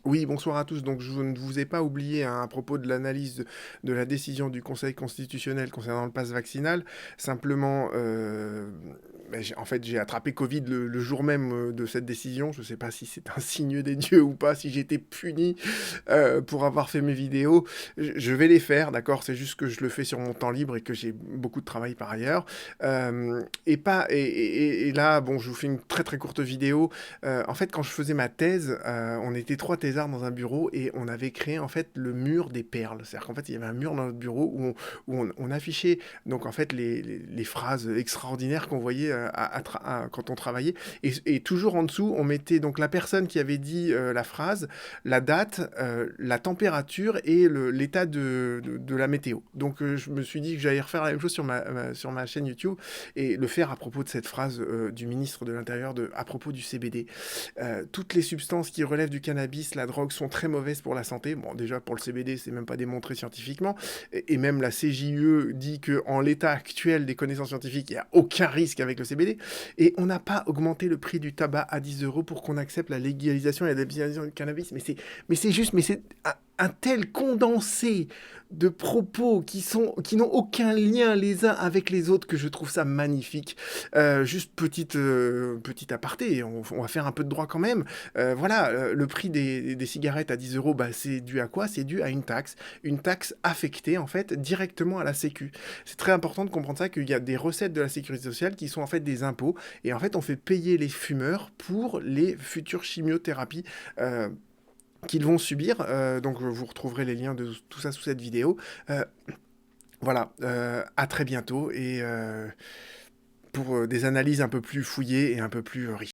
Oui, bonsoir à tous. Donc, je ne vous ai pas oublié hein, à propos de l'analyse de la décision du Conseil constitutionnel concernant le pass vaccinal. Simplement, en fait, j'ai attrapé Covid le jour même de cette décision. Je ne sais pas si c'est un signe des dieux ou pas, si j'ai été puni pour avoir fait mes vidéos. Je vais les faire, d'accord? C'est juste que je le fais sur mon temps libre et que j'ai beaucoup de travail par ailleurs. Et là, bon, je vous fais une très très courte vidéo. En fait, quand je faisais ma thèse, on était trois thésards dans un bureau et on avait créé en fait le mur des perles. C'est-à-dire qu'en fait, il y avait un mur dans notre bureau où on affichait donc en fait les phrases extraordinaires qu'on voyait quand on travaillait. Et toujours en dessous, on mettait donc la personne qui avait dit la phrase, la date, la température et l'état de la météo. Donc je me suis dit que j'allais refaire la même chose sur ma chaîne YouTube et le faire à propos de cette phrase du ministre de l'Intérieur à propos du CBD. Toutes les substances qui relèvent du cannabis, la drogue, sont très mauvaises pour la santé. Bon, déjà pour le CBD, c'est même pas démontré scientifiquement. Et même la CJUE dit que en l'état actuel des connaissances scientifiques, il n'y a aucun risque avec le CBD. Et on n'a pas augmenté le prix du tabac à 10 euros pour qu'on accepte la légalisation et la légalisation du cannabis. Mais c'est un tel condensé de propos qui n'ont aucun lien les uns avec les autres que je trouve ça magnifique. Juste petite aparté, on va faire un peu de droit quand même. Voilà, le prix des cigarettes à 10 euros, bah, c'est dû à quoi? C'est dû à une taxe affectée en fait directement à la Sécu. C'est très important de comprendre ça, qu'il y a des recettes de la sécurité sociale qui sont en fait des impôts, et en fait on fait payer les fumeurs pour les futures chimiothérapies. Qu'ils vont subir. Donc vous retrouverez les liens de tout ça sous cette vidéo. Euh, voilà, à très bientôt et pour des analyses un peu plus fouillées et un peu plus riches.